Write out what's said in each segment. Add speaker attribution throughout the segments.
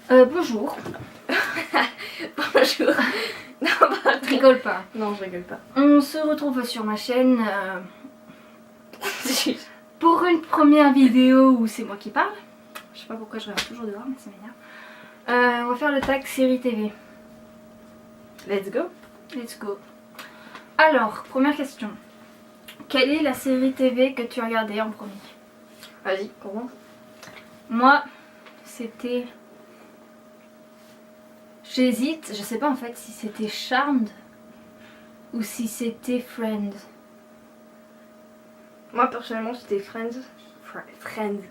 Speaker 1: Bonjour.
Speaker 2: Bonjour. Non, pardon.
Speaker 1: Rigole pas.
Speaker 2: Non, je rigole pas.
Speaker 1: On se retrouve sur ma chaîne pour une première vidéo où c'est moi qui parle. Je sais pas pourquoi je regarde toujours dehors, mais ça m'énerve. On va faire le tag série TV.
Speaker 2: Let's go.
Speaker 1: Let's go. Alors, première question. Quelle est la série TV que tu as regardée en premier?
Speaker 2: Vas-y, commence.
Speaker 1: Moi, c'était... J'hésite, je sais pas en fait si c'était Charmed ou si c'était Friends.
Speaker 2: Moi, personnellement, c'était Friends. Friends.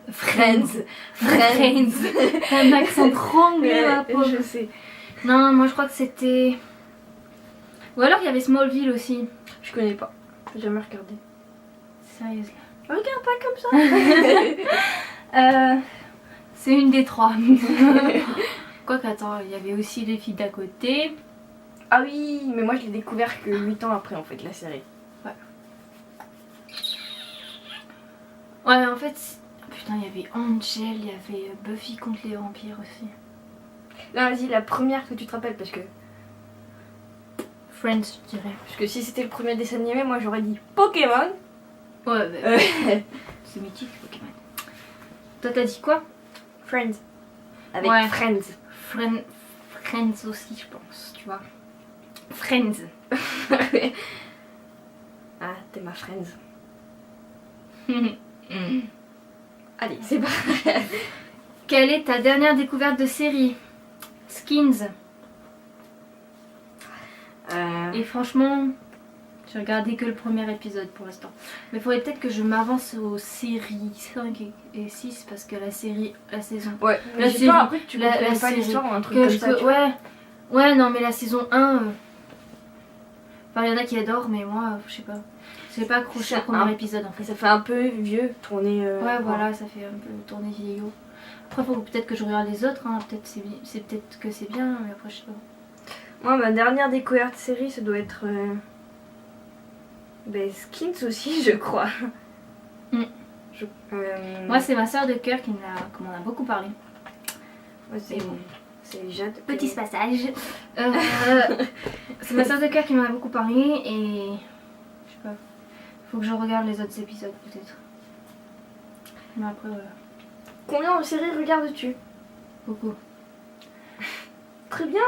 Speaker 1: T'as un accent trop anglais, ma pauvre.
Speaker 2: Je sais.
Speaker 1: Non, moi je crois que c'était... Ou alors il y avait Smallville aussi.
Speaker 2: Je connais pas. J'ai jamais regardé.
Speaker 1: Sérieusement.
Speaker 2: Regarde pas comme ça.
Speaker 1: C'est une des trois. Quoique, attends, il y avait aussi Les filles d'à côté.
Speaker 2: Ah oui, mais moi je l'ai découvert que 8 ans après en fait, la série.
Speaker 1: Ouais, en fait, putain, il y avait Angel, il y avait Buffy contre les vampires aussi.
Speaker 2: Là, vas-y, la première que tu te rappelles parce que...
Speaker 1: Friends, je dirais.
Speaker 2: Parce que si c'était le premier dessin animé, moi j'aurais dit Pokémon.
Speaker 1: Ouais, c'est mythique, Pokémon. Toi, t'as dit quoi?
Speaker 2: Friends. Avec
Speaker 1: Ouais.
Speaker 2: Friends.
Speaker 1: Friends aussi, je pense, tu vois. Friends.
Speaker 2: Ah, t'es ma Friends. Allez, c'est pas...
Speaker 1: Quelle est ta dernière découverte de série? Skins. Et franchement, j'ai regardé que le premier épisode pour l'instant. Mais il faudrait peut-être que je m'avance aux séries 5 et 6 parce que la saison...
Speaker 2: Ouais, mais
Speaker 1: La
Speaker 2: j'ai
Speaker 1: série-
Speaker 2: pas après que tu
Speaker 1: la
Speaker 2: connais pas
Speaker 1: série
Speaker 2: l'histoire ou un truc
Speaker 1: que
Speaker 2: comme
Speaker 1: je
Speaker 2: ça.
Speaker 1: peux-
Speaker 2: tu vois.
Speaker 1: ouais, non, mais la saison 1... Enfin, il y en a qui adorent, mais moi, je sais pas. J'ai pas accroché
Speaker 2: C'est
Speaker 1: au premier
Speaker 2: un-
Speaker 1: épisode en
Speaker 2: Et
Speaker 1: fait.
Speaker 2: ça fait un peu vieux, tourner...
Speaker 1: Ouais, voilà, ça fait un peu tourner vieillot. Après, faut peut-être que je regarde les autres, hein. Peut-être c'est peut-être que c'est bien, mais après, je sais pas.
Speaker 2: Moi, ma dernière découverte série, ça doit être... Ben, Skins aussi, je crois.
Speaker 1: Mm. Moi,
Speaker 2: Ouais,
Speaker 1: c'est ma soeur de cœur qui m'en a beaucoup parlé.
Speaker 2: c'est
Speaker 1: bon.
Speaker 2: c'est Jade.
Speaker 1: Petit passage. C'est ma soeur de cœur qui m'en a beaucoup parlé et... Je sais pas. Faut que je regarde les autres épisodes peut-être. Mais après, voilà.
Speaker 2: Combien de séries regardes-tu?
Speaker 1: Beaucoup.
Speaker 2: Très bien.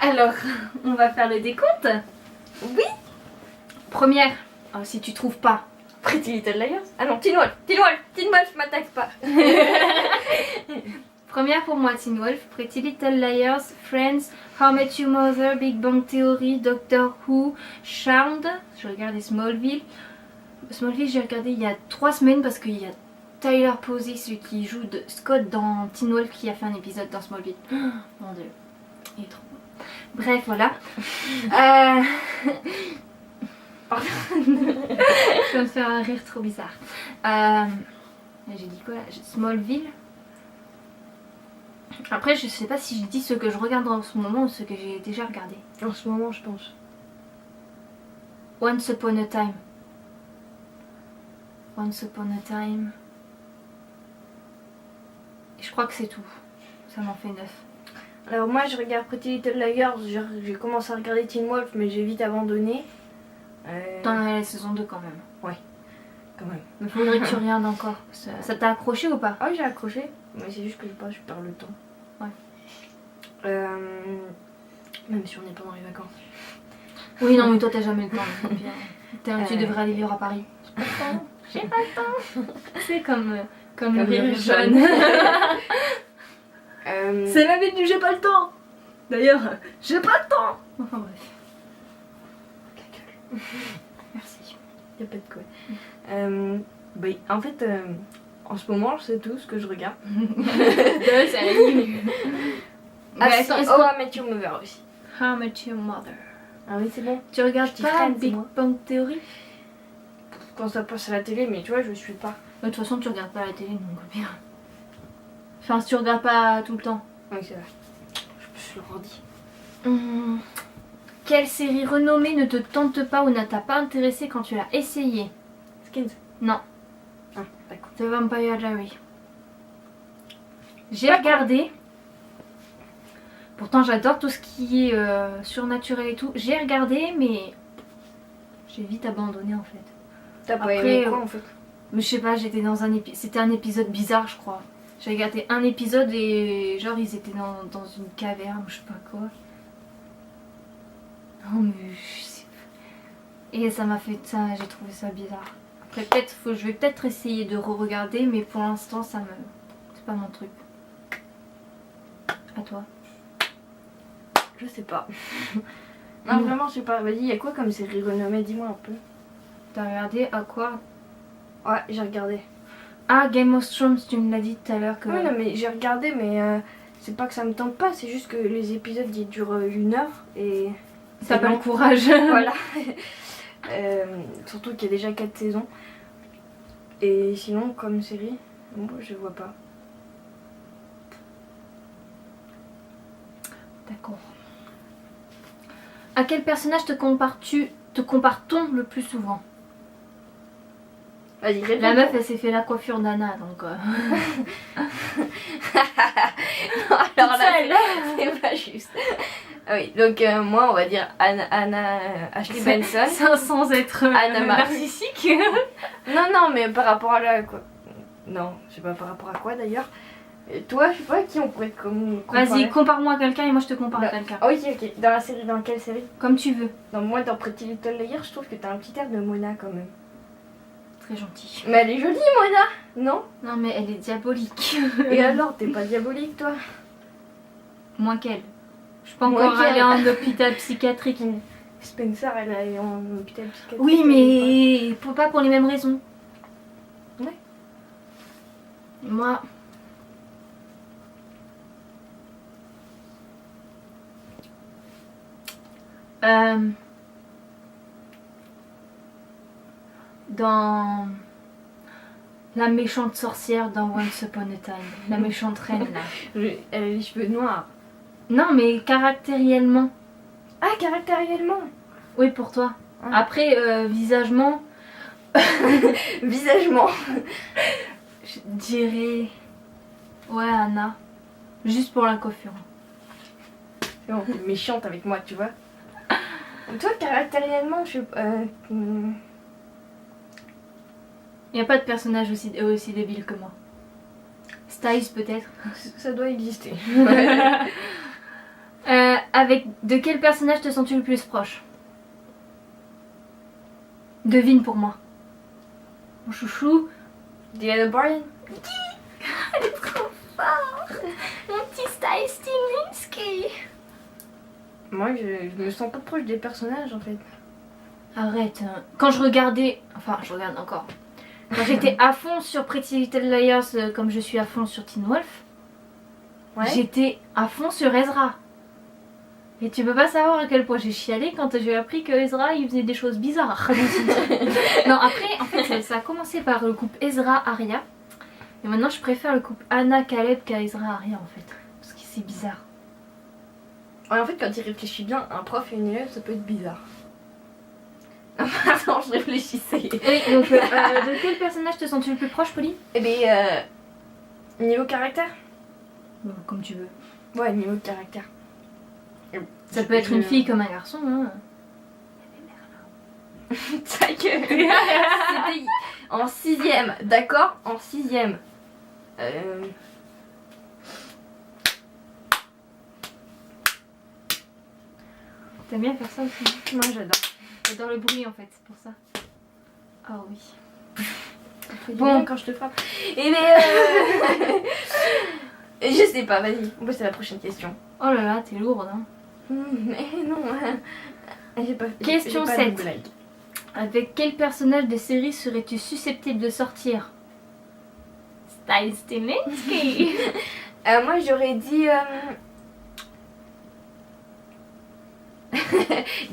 Speaker 1: Alors, on va faire le décompte.
Speaker 2: Oui.
Speaker 1: Première. Oh, si tu trouves pas.
Speaker 2: Pretty Little Liars. Ah non, Teen Wolf, m'attaque pas.
Speaker 1: Première pour moi, Teen Wolf, Pretty Little Liars, Friends, How I Met Your Mother, Big Bang Theory, Doctor Who, Charmed. Je regardais Smallville. Smallville, j'ai regardé il y a 3 semaines parce qu'il y a Tyler Posey, celui qui joue de Scott dans Teen Wolf, qui a fait un épisode dans Smallville. Oh, mon dieu, il est trop bon. Bref, voilà. Je vais me faire un rire trop bizarre. J'ai dit quoi là? Smallville. Après, je sais pas si je dis ce que je regarde en ce moment ou ce que j'ai déjà regardé.
Speaker 2: En ce moment, je pense.
Speaker 1: Once Upon a Time. Once Upon a Time. Et je crois que c'est tout. Ça m'en fait 9.
Speaker 2: Alors moi, je regarde Pretty Little Liars. J'ai commencé à regarder Teen Wolf, mais j'ai vite abandonné.
Speaker 1: T'en as la saison 2 quand même.
Speaker 2: Quand même.
Speaker 1: Mais faudrait que tu regardes encore. Ça t'a accroché ou pas?
Speaker 2: Ah oui, j'ai accroché, mais c'est juste que je perds le temps.
Speaker 1: Ouais.
Speaker 2: Même si on n'est pas dans les vacances.
Speaker 1: Oui, non, mais toi t'as jamais le temps. Tu
Speaker 2: Euh.
Speaker 1: devrais aller vivre à Paris. J'ai pas le temps. C'est comme le
Speaker 2: le
Speaker 1: rire
Speaker 2: rire
Speaker 1: jaune. C'est la vie du j'ai pas le temps. D'ailleurs, j'ai pas le temps. Enfin bref. Merci.
Speaker 2: Y a pas de quoi. Bah, en fait, en ce moment, c'est tout ce que je regarde.
Speaker 1: Ça arrive.
Speaker 2: Ah,
Speaker 1: Mais
Speaker 2: si,
Speaker 1: attends, est-ce
Speaker 2: Oh, I Met Your Mother aussi.
Speaker 1: How I Met Your Mother.
Speaker 2: Ah oui, c'est bon.
Speaker 1: Tu regardes
Speaker 2: Je dis
Speaker 1: pas
Speaker 2: Friends,
Speaker 1: Big
Speaker 2: moi.
Speaker 1: Bang Theory?
Speaker 2: Quand ça passe à la télé, mais tu vois, je suis pas.
Speaker 1: De toute façon, tu regardes pas la télé, donc bien. Enfin, si tu regardes pas tout le temps.
Speaker 2: Oui, c'est vrai. Je le redis.
Speaker 1: Quelle série renommée ne te tente pas ou ne t'a pas intéressé quand tu l'as essayé?
Speaker 2: Skins.
Speaker 1: Non,
Speaker 2: Ah, d'accord.
Speaker 1: The Vampire Diary. J'ai
Speaker 2: Pas
Speaker 1: regardé, Pourtant j'adore tout ce qui est surnaturel et tout. J'ai regardé mais j'ai vite abandonné en fait.
Speaker 2: T'as pas
Speaker 1: Après,
Speaker 2: aimé quoi en fait?
Speaker 1: Mais je sais pas, j'étais dans un épisode... C'était un épisode bizarre je crois. J'ai regardé un épisode et genre ils étaient dans une caverne ou je sais pas quoi. Non mais je sais pas. Et ça m'a fait ça, j'ai trouvé ça bizarre. Après peut-être, je vais peut-être essayer de re-regarder mais pour l'instant ça me... C'est pas mon truc. À toi.
Speaker 2: Je sais pas. Non, vraiment, je sais pas. Vas-y, y a quoi comme série renommée? Dis-moi un peu.
Speaker 1: T'as regardé à quoi?
Speaker 2: Ouais, j'ai regardé.
Speaker 1: Ah, Game of Thrones, tu me l'as dit tout à l'heure que...
Speaker 2: Oui, non, mais j'ai regardé, mais c'est pas que ça me tente pas, c'est juste que les épisodes ils durent 1 heure et.
Speaker 1: T'as pas le courage.
Speaker 2: Voilà. Surtout qu'il y a déjà 4 saisons. Et sinon, comme série, moi je vois pas.
Speaker 1: D'accord. À quel personnage te compare-t-on le plus souvent?
Speaker 2: Vas-y, réponds.
Speaker 1: La meuf, elle s'est fait la coiffure d'Anna, donc...
Speaker 2: Alors là, c'est pas juste. Ah oui, donc moi on va dire Anna Ashley Benson.
Speaker 1: Sans être
Speaker 2: Anna Marie.
Speaker 1: narcissique.
Speaker 2: Non, mais par rapport à la quoi. Non, je sais pas par rapport à quoi d'ailleurs. Et toi, je sais pas qui on pourrait comparer.
Speaker 1: Vas-y, compare-moi à quelqu'un et moi je te compare à
Speaker 2: Bah,
Speaker 1: quelqu'un.
Speaker 2: ok. Dans la série, dans quelle série?
Speaker 1: Comme tu veux.
Speaker 2: Moi, dans Pretty Little Liars, je trouve que t'as un petit air de Mona quand même.
Speaker 1: Très gentil.
Speaker 2: Mais elle est jolie, Mona, non?
Speaker 1: Non mais elle est diabolique.
Speaker 2: Et alors, t'es pas diabolique, toi?
Speaker 1: Moins qu'elle. Je suis pas
Speaker 2: Moins
Speaker 1: encore allée
Speaker 2: qu'elle.
Speaker 1: en hôpital psychiatrique.
Speaker 2: Spencer, elle est en hôpital psychiatrique.
Speaker 1: Oui, mais pas pour les mêmes raisons.
Speaker 2: Ouais.
Speaker 1: Moi... dans la méchante sorcière dans Once Upon a Time, la méchante reine là.
Speaker 2: Elle a les cheveux noirs.
Speaker 1: Non mais caractériellement.
Speaker 2: Ah, caractériellement.
Speaker 1: Oui pour toi.
Speaker 2: Ah.
Speaker 1: Après visagement,
Speaker 2: Visagement.
Speaker 1: je dirais ouais Anna, juste pour la coiffure.
Speaker 2: C'est bon, t'es méchante avec moi, tu vois. Toi, caractériellement, je sais pas.
Speaker 1: Il y a pas de personnage aussi débile que moi. Styles peut-être.
Speaker 2: Ça doit exister.
Speaker 1: De quel personnage te sens-tu le plus proche? Devine pour moi. Mon chouchou.
Speaker 2: Diana Bryan.
Speaker 1: Elle est trop forte. Mon petit Styles Stilinski.
Speaker 2: Moi, je me sens pas proche des personnages en fait.
Speaker 1: Arrête. Hein. Quand je regardais... Enfin, je regarde encore. Quand j'étais à fond sur Pretty Little Liars, comme je suis à fond sur Teen Wolf,
Speaker 2: Ouais.
Speaker 1: j'étais à fond sur Ezra. Et tu peux pas savoir à quel point j'ai chialé quand j'ai appris que Ezra il faisait des choses bizarres. Non, après, en fait, ça a commencé par le couple Ezra-Arya. Et maintenant, je préfère le couple Anna-Caleb qu'à Ezra-Arya en fait. Parce que c'est bizarre.
Speaker 2: Ouais, en fait, quand il réfléchit bien, un prof et une élève, ça peut être bizarre. Attends, je réfléchissais.
Speaker 1: Oui, donc de quel personnage te sens-tu le plus proche, Pauline?
Speaker 2: Eh bien, niveau caractère?
Speaker 1: Comme tu veux.
Speaker 2: Ouais, niveau caractère.
Speaker 1: Ça peut être une fille comme un garçon. Hein.
Speaker 2: Ta gueule. C'était en 6ème, d'accord? En 6ème.
Speaker 1: T'aimes bien faire ça aussi?
Speaker 2: Moi, j'adore.
Speaker 1: J'adore le bruit en fait, c'est pour ça. Ah oui.
Speaker 2: Bon, quand je te frappe. Et mais je sais pas, vas-y. On passe à la prochaine question.
Speaker 1: Oh là là, t'es lourde hein.
Speaker 2: Mais non. J'ai pas,
Speaker 1: Question
Speaker 2: j'ai pas de
Speaker 1: 7.
Speaker 2: blague.
Speaker 1: Avec quel personnage de série serais-tu susceptible de sortir? Styles Stilinski.
Speaker 2: Moi, j'aurais dit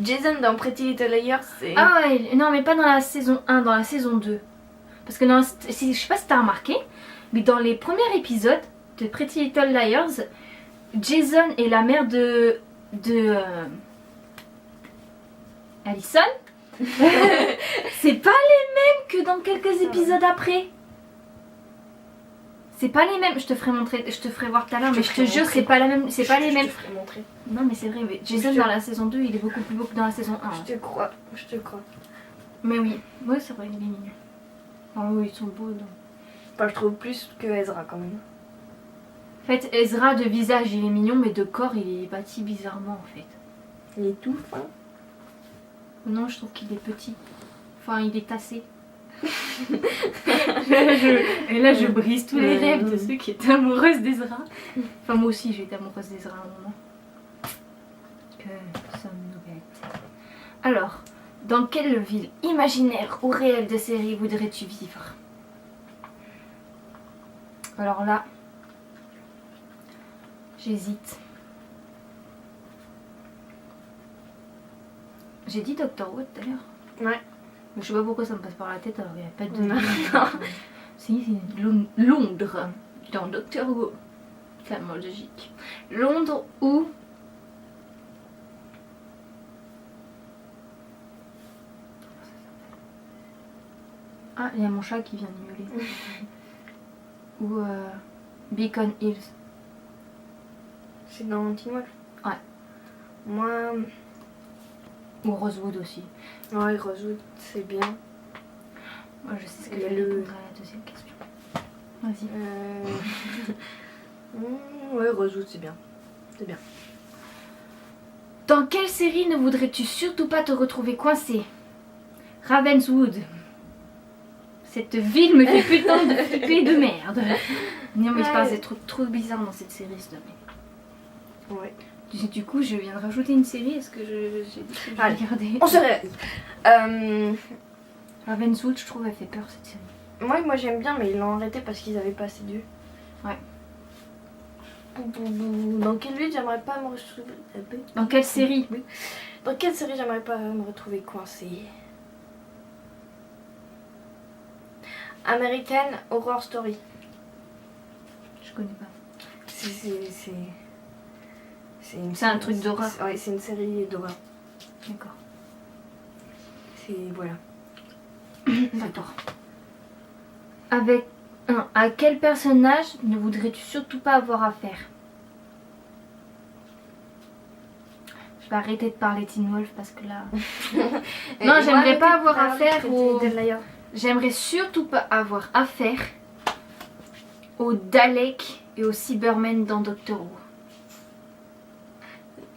Speaker 2: Jason dans Pretty Little Liars. C'est...
Speaker 1: Ah ouais, non mais pas dans la saison 1, dans la saison 2. Parce que je sais pas si t'as remarqué, mais dans les premiers épisodes de Pretty Little Liars, Jason est la mère de Allison. C'est pas les mêmes que dans quelques épisodes après. C'est pas les mêmes. Je te ferai montrer, je te ferai voir tout à l'heure, mais je te
Speaker 2: ferai
Speaker 1: jure,
Speaker 2: montrer.
Speaker 1: c'est pas la même. C'est pas les mêmes.
Speaker 2: Je te ferai montrer.
Speaker 1: Non, mais c'est vrai. Mais Jason
Speaker 2: Je te-
Speaker 1: dans la saison 2, il est beaucoup plus beau que dans la saison 1.
Speaker 2: Je te crois, je te crois.
Speaker 1: Mais oui, ouais, c'est vrai, il est mignon. Ah oui, ils sont beaux. Donc.
Speaker 2: Enfin, je trouve plus que Ezra quand même.
Speaker 1: En fait, Ezra de visage, il est mignon, mais de corps, il est bâti bizarrement en fait.
Speaker 2: Il est tout fin.
Speaker 1: Non, je trouve qu'il est petit. Enfin, il est tassé. Et là, je brise tous les rêves de ceux qui étaient amoureuses d'Ezra. Enfin, moi aussi, j'ai été amoureuse d'Ezra à un moment. Que sommes-nous bêtes. Alors, dans quelle ville imaginaire ou réelle de série voudrais-tu vivre? Alors là, j'hésite. J'ai dit Doctor Who tout à l'heure.
Speaker 2: Ouais.
Speaker 1: Mais je sais pas pourquoi ça me passe par la tête alors qu'il n'y a pas de...
Speaker 2: Non.
Speaker 1: Si, c'est Londres dans Doctor Who. Tellement logique. Londres ou... Ah, il y a mon chat qui vient de miauler. Ou Beacon Hills.
Speaker 2: C'est dans Teen Wolf.
Speaker 1: Ouais.
Speaker 2: Moi,
Speaker 1: Ou Rosewood aussi.
Speaker 2: ouais, Rosewood, c'est bien.
Speaker 1: Moi, je sais ce que
Speaker 2: Il y a
Speaker 1: je vais
Speaker 2: le-
Speaker 1: répondre à la deuxième question. Vas-y.
Speaker 2: Ouais, Rosewood, c'est bien. C'est bien.
Speaker 1: Dans quelle série ne voudrais-tu surtout pas te retrouver coincé? Ravenswood. Cette ville me fait putain de flipper de merde. Non mais je pense c'est trop bizarre dans cette série s'il te plaît.
Speaker 2: Ouais.
Speaker 1: Du coup je viens de rajouter une série, est-ce que j'ai dit que je vais
Speaker 2: Allez.
Speaker 1: regarder?
Speaker 2: On se réveille.
Speaker 1: Ravenswood, je trouve elle fait peur cette série.
Speaker 2: Moi j'aime bien, mais ils l'ont arrêté parce qu'ils avaient pas assez de vues.
Speaker 1: Ouais.
Speaker 2: Dans quelle ville j'aimerais pas me retrouver?
Speaker 1: Dans quelle série?
Speaker 2: Oui. Dans quelle série j'aimerais pas me retrouver coincée? American Horror Story.
Speaker 1: Je connais pas. C'est un truc d'horreur.
Speaker 2: Ouais, c'est une série d'horreur.
Speaker 1: D'accord.
Speaker 2: C'est voilà.
Speaker 1: D'accord. À quel personnage ne voudrais-tu surtout pas avoir affaire? Je vais arrêter de parler Teen Wolf parce que là... Non, j'aimerais pas avoir affaire au... J'aimerais surtout pas avoir affaire aux Daleks et aux Cybermen dans Doctor Who.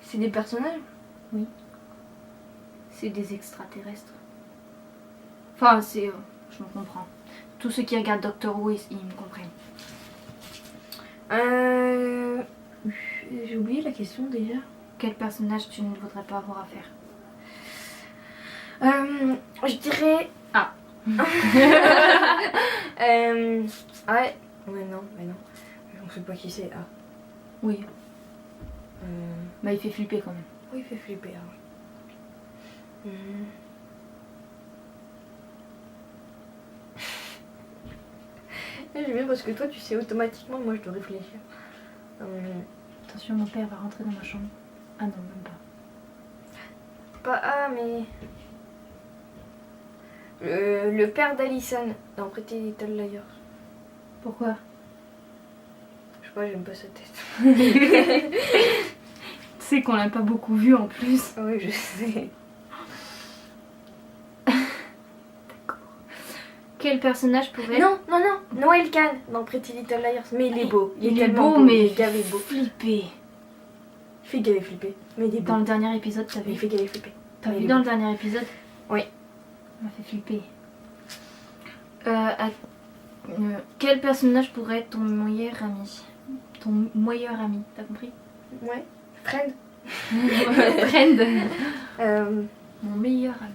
Speaker 2: C'est des personnages?
Speaker 1: C'est des extraterrestres. Enfin, c'est... je me comprends. Tous ceux qui regardent Doctor Who, ils me comprennent.
Speaker 2: J'ai oublié la question déjà.
Speaker 1: Quel personnage tu ne voudrais pas avoir affaire?
Speaker 2: Je dirais...
Speaker 1: Ah.
Speaker 2: Ouais. Ouais, non, mais non. On sait pas qui c'est. Ah.
Speaker 1: Oui. Bah il fait flipper quand même.
Speaker 2: Oui, il fait flipper. Ah. J'aime bien parce que toi tu sais automatiquement, moi je dois réfléchir.
Speaker 1: Attention, mon père va rentrer dans ma chambre. Ah non, même pas.
Speaker 2: Pas ah mais... Le père d'Alison dans Pretty Little Liars.
Speaker 1: Pourquoi?
Speaker 2: Je sais pas, j'aime pas sa tête.
Speaker 1: Tu sais qu'on l'a pas beaucoup vu en plus.
Speaker 2: Oui, je sais.
Speaker 1: Quel personnage pourrait...
Speaker 2: Non, Noël Kahn dans Pretty Little Liars. Mais il est beau.
Speaker 1: Il est
Speaker 2: tellement
Speaker 1: beau, mais
Speaker 2: il est gavé beau.
Speaker 1: flipper.
Speaker 2: Il fait gavé flipper. Mais il est beau.
Speaker 1: Dans le dernier épisode, t'as
Speaker 2: Il
Speaker 1: vu?
Speaker 2: fait gavé flipper.
Speaker 1: T'as
Speaker 2: Mais
Speaker 1: vu
Speaker 2: il est
Speaker 1: dans
Speaker 2: beau.
Speaker 1: le dernier épisode?
Speaker 2: Oui.
Speaker 1: Ça m'a fait flipper. Quel personnage pourrait être ton meilleur ami? Ton meilleur ami, t'as compris?
Speaker 2: Ouais. Friend.
Speaker 1: Friend. Mon meilleur ami.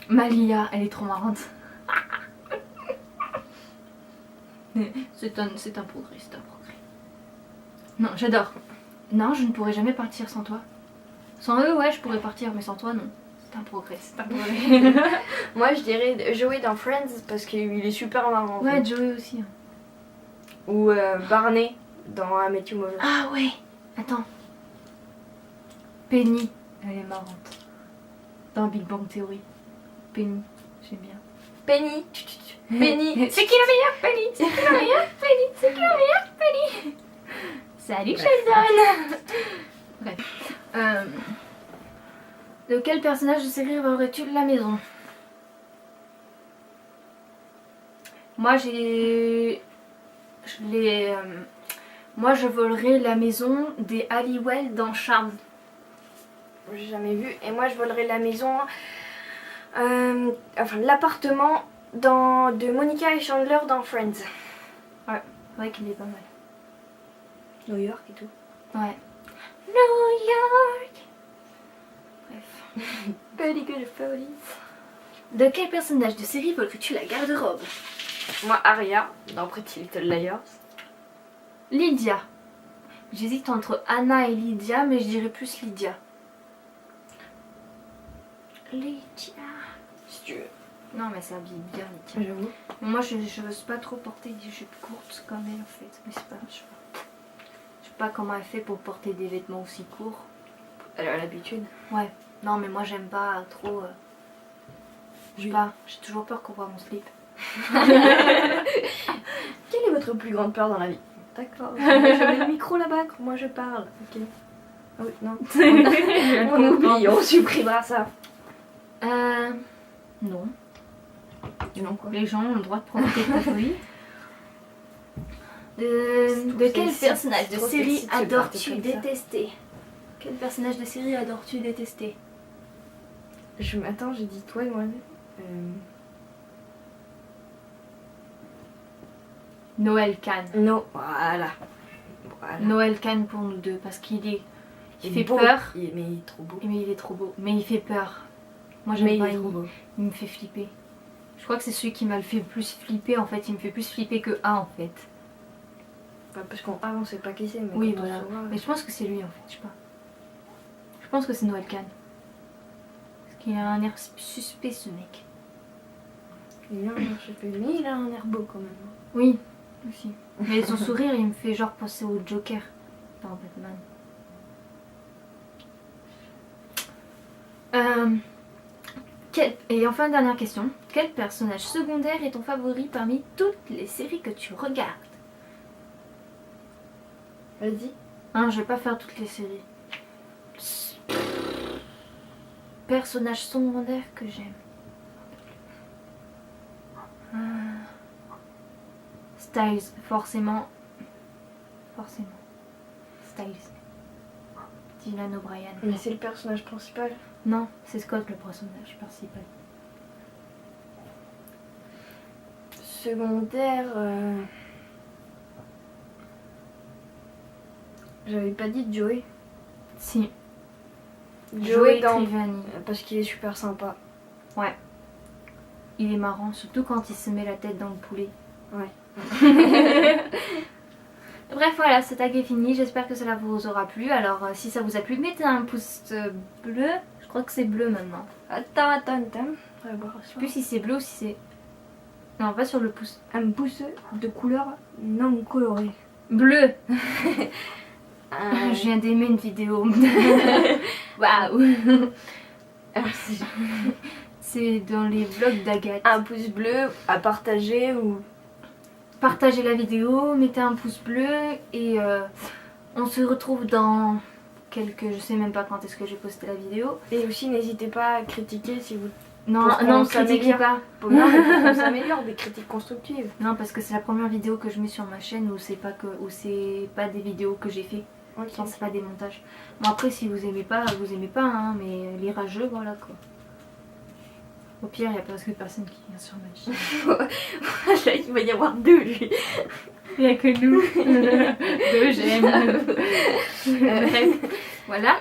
Speaker 1: Malia, elle est trop marrante. C'est un progrès, c'est un progrès. Non, j'adore. Non, je ne pourrais jamais partir sans toi. Sans eux, ouais, je pourrais partir, mais sans toi, non. C'est un progrès, c'est un progrès.
Speaker 2: Moi je dirais Joey dans Friends parce qu'il est super marrant. en
Speaker 1: Ouais,
Speaker 2: fait.
Speaker 1: Joey aussi. Hein.
Speaker 2: Ou Barney dans I Met Your Mother.
Speaker 1: Ah ouais, attends. Penny, elle est marrante. Dans Big Bang Theory. Penny, j'aime bien.
Speaker 2: Penny. Penny.
Speaker 1: C'est qui la meilleure Penny? C'est qui la meilleure Penny? C'est qui la meilleure Penny? Salut Sheldon. Bref. De quel personnage de série volerais-tu la maison? Moi moi je volerais la maison des Halliwell dans Charmed.
Speaker 2: J'ai jamais vu. Et moi, je volerais la maison, enfin l'appartement de Monica et Chandler dans Friends.
Speaker 1: Ouais, c'est vrai qu'il est pas mal.
Speaker 2: New York et tout.
Speaker 1: Ouais. New York. Bref.
Speaker 2: Pretty good police.
Speaker 1: De quel personnage de série volerais-tu la garde-robe?
Speaker 2: Moi, Arya, dans Pretty Little Liars.
Speaker 1: Lydia. J'hésite entre Anna et Lydia, mais je dirais plus Lydia. Lydia.
Speaker 2: Si tu veux.
Speaker 1: Non, mais ça habille bien Lydia.
Speaker 2: J'avoue.
Speaker 1: Moi, je n'ose pas trop porter des jupes courtes comme elle, en fait. Mais c'est pas, je sais pas comment elle fait pour porter des vêtements aussi courts.
Speaker 2: Elle a l'habitude.
Speaker 1: Ouais. Non, mais moi, j'aime pas trop. Je sais pas. J'ai toujours peur qu'on voit mon slip.
Speaker 2: Quelle est votre plus grande peur dans la vie? D'accord. Je mets le micro là-bas quand moi je parle. Ok. Ah oui, non. On oublie, on supprimera ça.
Speaker 1: Non.
Speaker 2: Non quoi.
Speaker 1: Les gens ont le droit de profiter de ta folie. De quel personnage de série adores-tu détester? Quel personnage de série adores-tu détester?
Speaker 2: Attends, j'ai dit toi et moi.
Speaker 1: Noël Kahn.
Speaker 2: Non, voilà.
Speaker 1: Noël Kahn pour nous deux parce qu'il fait
Speaker 2: beau.
Speaker 1: peur.
Speaker 2: Mais il est trop beau.
Speaker 1: Mais il est trop beau. Mais il fait peur. Moi
Speaker 2: Mais
Speaker 1: j'aime pas,
Speaker 2: il est trop beau.
Speaker 1: il me fait flipper. Je crois que c'est celui qui m'a le fait plus flipper en fait. Il me fait plus flipper que A en fait.
Speaker 2: Enfin, parce qu'on sait pas qui c'est. Mais
Speaker 1: Oui
Speaker 2: quand on
Speaker 1: voilà.
Speaker 2: saura,
Speaker 1: Mais je pense que c'est lui en fait. Je sais pas. Je pense que c'est Noël Kahn. Parce qu'il a un air suspect ce mec.
Speaker 2: Il a un air suspect, mais il a un air beau quand même.
Speaker 1: Oui, aussi. Mais son sourire il me fait genre penser au Joker dans Batman. Et enfin dernière question. Quel personnage secondaire est ton favori parmi toutes les séries que tu regardes?
Speaker 2: Vas-y.
Speaker 1: Hein, je vais pas faire toutes les séries. Personnage secondaire que j'aime. Styles, forcément. Styles. Dylan O'Brien.
Speaker 2: Mais c'est le personnage principal.
Speaker 1: Non, c'est Scott le personnage principal.
Speaker 2: Secondaire. J'avais pas dit Joey.
Speaker 1: Si.
Speaker 2: Joey dans.
Speaker 1: Trivani.
Speaker 2: Parce qu'il est super sympa.
Speaker 1: Ouais. Il est marrant, surtout quand il se met la tête dans le poulet.
Speaker 2: Ouais.
Speaker 1: Bref, voilà, ce tag est fini. J'espère que cela vous aura plu. Alors, si ça vous a plu, mettez un pouce bleu. Je crois que c'est bleu maintenant.
Speaker 2: Attends.
Speaker 1: Je sais plus si c'est bleu ou si c'est... Non, pas sur le pouce.
Speaker 2: Un pouce de couleur non colorée.
Speaker 1: Bleu. Je viens d'aimer une vidéo. Waouh. C'est dans les vlogs d'Agathe.
Speaker 2: Un pouce bleu à partager ou...
Speaker 1: Partagez la vidéo, mettez un pouce bleu et on se retrouve dans quelques... Je sais même pas quand est-ce que j'ai posté la vidéo.
Speaker 2: Et aussi n'hésitez pas à critiquer si vous...
Speaker 1: Non, critiquez pas.
Speaker 2: Non, mais pour qu'on s'améliore, des critiques constructives.
Speaker 1: Non, parce que c'est la première vidéo que je mets sur ma chaîne où c'est pas des vidéos que j'ai fait.
Speaker 2: Okay.
Speaker 1: Enfin, c'est pas des montages. Bon après si vous aimez pas, hein, mais les rageux, voilà quoi. Au pire, il n'y a presque personne qui vient sur ma chaîne.
Speaker 2: Il va y avoir deux, lui.
Speaker 1: Il n'y a que nous. Deux, j'aime. Bref, voilà.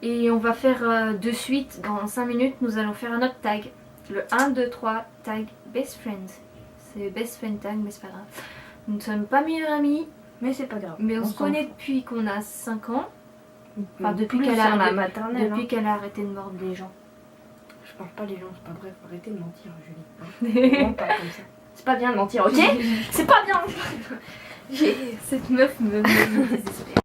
Speaker 1: Et on va faire de suite, dans 5 minutes, nous allons faire un autre tag. Le 1, 2, 3, tag Best Friend. C'est Best Friend tag, mais c'est pas grave. Nous ne sommes pas meilleurs amis.
Speaker 2: Mais c'est pas grave.
Speaker 1: Mais on se connaît depuis qu'on a 5 ans. Enfin, depuis
Speaker 2: plus
Speaker 1: qu'elle
Speaker 2: à la
Speaker 1: a,
Speaker 2: maternelle.
Speaker 1: depuis qu'elle a arrêté de mordre les gens.
Speaker 2: Je parle pas les gens, c'est pas vrai. Faut arrêter de mentir, Julie. On parle comme ça. C'est pas bien de mentir, ok? C'est pas bien.
Speaker 1: Cette meuf me désespère.